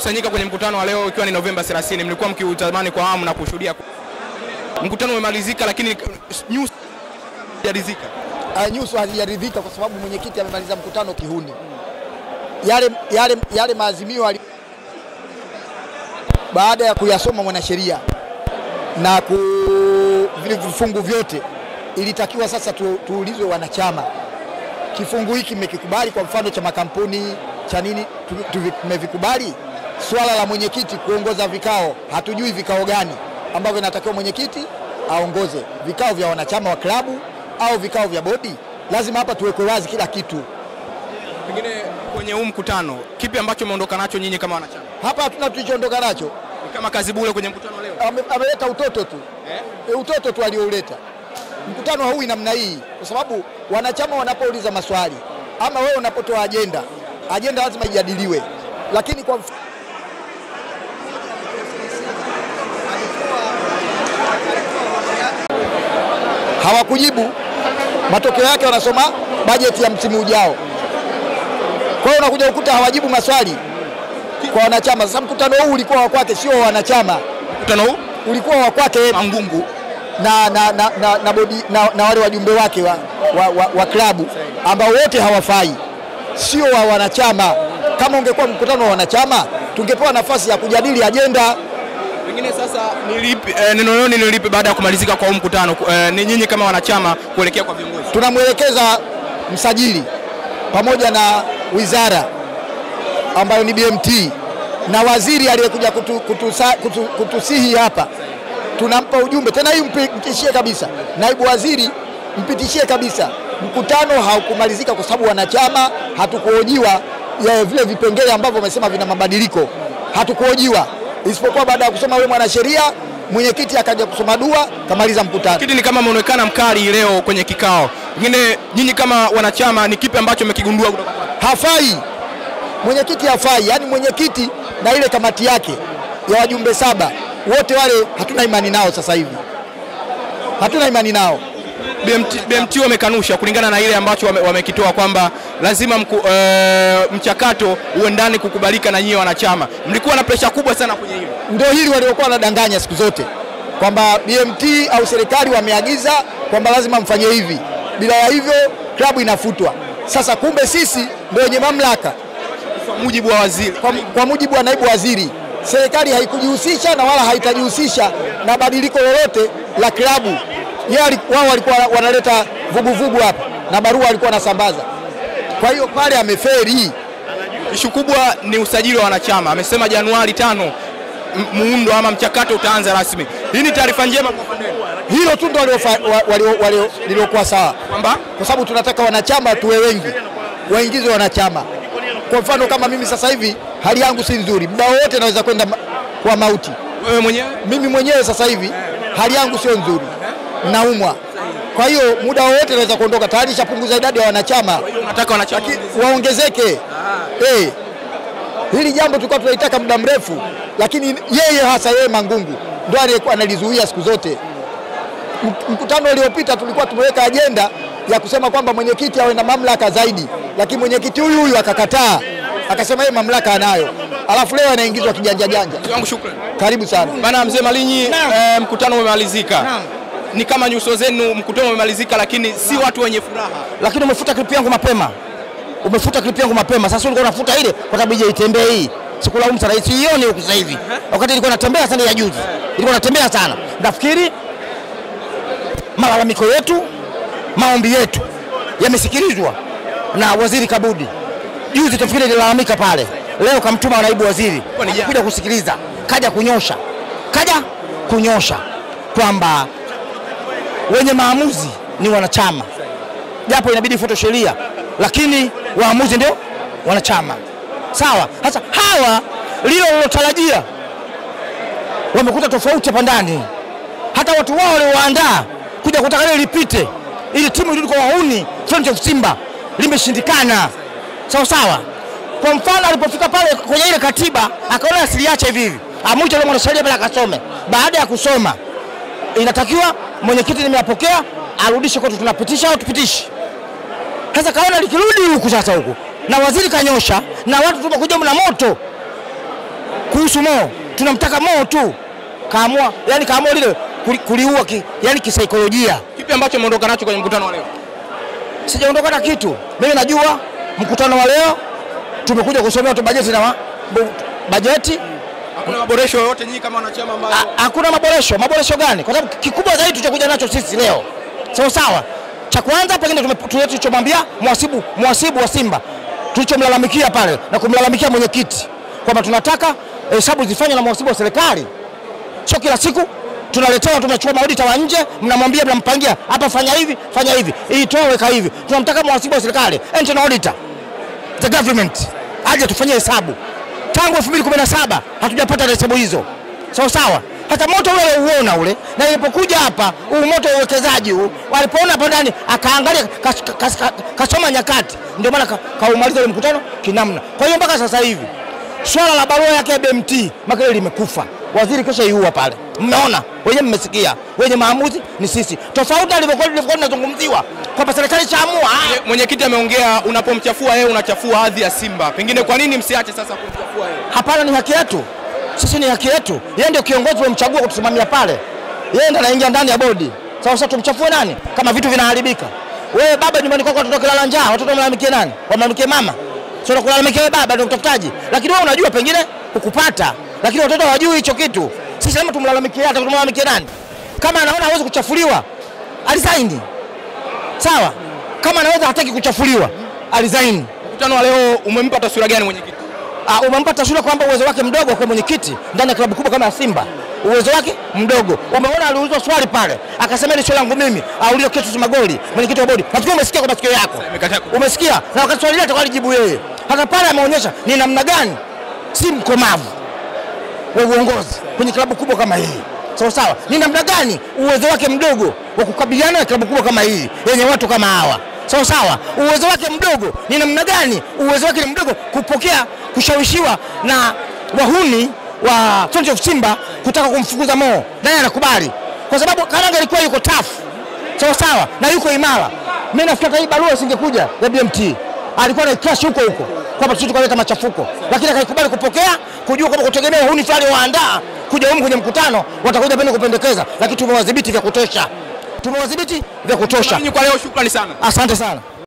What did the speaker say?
Kusanyika kwenye mkutano wa leo ikiwa ni Novemba 30, mlikuwa mkiutamani kwa hamu na kushuhudia. Mkutano umemalizika lakini news hajaridhika. News hajaridhika kwa sababu mwenyekiti amemaliza mkutano kihuni. Yale maazimio baada ya kuyasoma mwanasheria na vile vifungu vyote ilitakiwa sasa tuulizwe wanachama. Kifungu hiki mmekikubali, kwa mfano cha makampuni cha nini tumevikubali? Swala la mwenyekiti kuongoza vikao, hatujui vikao gani ambavyo inatakiwa mwenyekiti aongoze, vikao vya wanachama wa klabu au vikao vya bodi. Lazima hapa tuweke wazi kila kitu. Pengine kwenye huu mkutano kipi ambacho umeondoka nacho nyinyi kama wanachama? Hapa hatuna tulichoondoka nacho. Ni kama kazi bure kwenye mkutano leo. Ameleta utoto tu. Utoto tu aliouleta. Mkutano huu ina namna hii kwa sababu wanachama wanapouliza maswali ama wewe unapotoa agenda lazima ijadiliwe. Lakini kwa hawakujibu, matokeo yake wanasoma bajeti ya msimu ujao. Kwa hiyo unakuja ukuta hawajibu maswali kwa wanachama. Sasa mkutano huu ulikuwa wa kwake, sio wanachama. Mkutano huu ulikuwa wa kwake Mangungu na bodi na wale wajumbe wake wa klabu ambao wote hawafai, sio wa wanachama. Kama ungekuwa mkutano wa wanachama tungepewa nafasi ya kujadili agenda. Pengine sasa neno leo nilipe baada ya kumalizika kwa mkutano, ni nyinyi kama wanachama kuelekea kwa viongozi. Tunamwelekeza msajili pamoja na wizara ambayo ni BMT na waziri aliyekuja kutusihi hapa, tunampa ujumbe tena, hii mpitishie kabisa. Naibu waziri mpitishie kabisa, mkutano haukumalizika kwa sababu wanachama hatukuhojiwa vile vipengele ambavyo wamesema vina mabadiliko. Hatukuhojiwa isipokuwa baada ya kusoma wewe mwanasheria, mwenyekiti akaja kusoma dua, kamaliza mkutano. Kitu ni kama muonekana mkali leo kwenye kikao. Pengine nyinyi kama wanachama ni kipi ambacho mmekigundua kutoka kwake? Hafai. Mwenyekiti hafai. Yaani mwenyekiti na ile kamati yake ya wajumbe 7 wote wale hatuna imani nao sasa hivi. Hatuna imani nao. BMT wamekanusha kulingana na ile ambacho wamekitoa kwamba lazima mchakato uendane kukubalika na nyinyi wanachama. Mlikuwa na pressure kubwa sana kwenye hilo. Ndio hili waliokuwa wanadanganya siku zote kwamba BMT au serikali wameagiza kwamba lazima mfanye hivi, bila ya hivyo klabu inafutwa. Sasa kumbe sisi ndio wenye mamlaka kwa mujibu wa waziri, kwa mujibu wa naibu waziri. Serikali haikujihusisha na wala haitajihusisha na badiliko lolote la klabu. Wao walikuwa wanaleta vuguvugu hapa na barua walikuwa wanasambaza. Kwa hiyo pale ameferi. Ishu kubwa ni usajili wa wanachama. Amesema Januari 5 muundo ama mchakato utaanza rasmi. Hii ni taarifa njema kwa pande. Hilo tu ndio liliokuwa sawa. Kwamba kwa sababu tunataka wanachama tuwe wengi, waingizwe wanachama. Kwa mfano kama mimi sasa hivi hali yangu si nzuri, muda wote naweza kwenda kwa mauti. Wewe mwenyewe? Mimi mwenyewe sasa hivi hali yangu sio nzuri, naumwa. Kwa hiyo muda wote naweza kuondoka. Tayari shapunguza idadi ya wanachama. Unataka wanachama waongezeke. Hili jambo tulikuwa tunalitaka muda mrefu, lakini yeye Mangungu ndio aliyekuwa analizuia siku zote. Mkutano uliopita tulikuwa tumeweka agenda ya kusema kwamba mwenyekiti awe na mamlaka zaidi, lakini mwenyekiti huyu akakataa, akasema yeye mamlaka anayo. Alafu leo anaingizwa kijanja janja. Wangu shukrani. Karibu sana. Bana mzee Malinyi, mkutano umemalizika. Ni kama nyuso zenu, mkutano umemalizika lakini si watu wenye furaha. Lakini umefuta clip yangu mapema. Sasa ulikuwa unafuta ile kwa sababu ije itembee hii. Sikulaumu sana, sioni huko sasa hivi. Wakati nilikuwa natembea sana ya juzi. Nilikuwa natembea sana. Nafikiri malalamiko yetu, maombi yetu yamesikilizwa na Waziri Kabudi. Juzi tufikiri nilalamika pale. Leo kamtuma naibu waziri kuja kusikiliza, kaja kunyosha kwamba wenye maamuzi ni wanachama. Japo inabidi fuate sheria, lakini waamuzi ndio wanachama. Sawa? Sasa hawa lilotarajia wamekuta tofauti hapa ndani. Hata watu wao walioandaa kuja kutaka ile lipite, ili timu ilikuwa wauni Front of Simba limeshindikana. Sawa. Kwa mfano alipofika pale kwenye ile katiba akaona asiliache hivi. Amuite yule mwanasheria pale akasome. Baada ya kusoma inatakiwa mwenyekiti nimeyapokea arudishe kwetu, tunapitisha au tupitishi. Sasa kaona likirudi huku sasa huku na waziri kanyosha na watu tumekuja na moto. haihusu Mo, tunamtaka Mo tu. Kaamua lile kuliua yani kisaikolojia. Kipi ambacho umeondoka nacho kwenye mkutano wa leo? Sijaondoka na kitu. Mimi najua mkutano wa leo tumekuja kusomea tu bajeti na bajeti. Hakuna maboresho yoyote nyinyi kama wanachama ambao hakuna maboresho. Maboresho gani? Kwa sababu kikubwa zaidi tutakuja nacho sisi leo. Sawa. Cha kwanza pengine tulichomwambia muhasibu wa Simba. Tulichomlalamikia pale na kumlalamikia mwenyekiti kwamba tunataka hesabu zifanywe na muhasibu wa serikali. Sio kila siku tunaletewa, tunachukua maudita wa nje, mnamwambia mnampangia hapa fanya hivi, hii toa weka hivi. Tunamtaka muhasibu wa serikali, internal auditor, the government aje tufanyie hesabu. Tangu 2017 hatujapata hesabu hizo. Sawa. Hata moto ule uona ule, na ilipokuja hapa moto wa uwekezaji walipoona hapa ndani akaangalia kasoma nyakati, ndio maana kaumaliza ile mkutano kinamna. Kwa hiyo mpaka sasa hivi swala la barua yake BMT makale limekufa. Waziri kesha iua pale. Mmeona, wenyewe mmesikia. Wenye maamuzi ni sisi. Tofauti alivyokuwa tunazungumziwa kwamba serikali chaamua. Mwenyekiti ameongea unapomchafua yeye unachafua hadhi ya Simba. Pengine kwa nini msiache sasa kumchafua yeye? Hapana, ni haki yetu. Sisi ni haki yetu. Yeye ndio kiongozi wamchagua kutusimamia pale. Yeye ndiye anaingia ndani ya bodi. Sasa tumchafue nani kama vitu vinaharibika? Wewe baba nyumbani kwako watoto kilala njaa, watoto mlalamikie nani? Wamlalamikie mama. Sio kulalamikia baba ndio mtafutaji. Lakini wewe unajua pengine hukupata. Lakini watoto hawajui hicho kitu. Sisi lazima tumlalamikie, hata tumlalamikie nani? Kama anaona hawezi kuchafuliwa, alisaini. Sawa? Kama anaweza hataki kuchafuliwa, alisaini. Mkutano wa leo umempa taswira gani mwenyekiti? Umempa taswira kwamba uwezo wake mdogo kwa mwenyekiti ndani ya klabu kubwa kama Simba. Uwezo wake mdogo. Umeona aliulizwa swali pale, akasema ni swali langu mimi, aulize kitu magoli, mwenyekiti wa bodi. Nafikiri umesikia kwa masikio yako. Umesikia? Na wakati swali lile atakalijibu yeye. Hata pale ameonyesha ni namna gani si mkomavu wa uongozi kwenye klabu kubwa kama hii. Sawa. Ni namna gani uwezo wake mdogo wa kukabiliana na klabu kubwa kama hii yenye watu kama hawa. Sawa. Uwezo wake mdogo ni namna gani uwezo wake ni mdogo kupokea kushawishiwa na wahuni wa Front of Simba kutaka kumfukuza Mo. Naye anakubali. Kwa sababu Karanga alikuwa yuko tough. Sawa na yuko imara. Mimi nafikiri hii barua isingekuja ya BMT. Alikuwa na crash huko kwamba sisi tukaleta machafuko, lakini akaikubali kupokea, kujua kwamba kutegemea huni fulani waandaa kuja huko kwenye mkutano watakuja pende kupendekeza, lakini tumewadhibiti vya kutosha. Kwa leo shukrani sana. Asante sana.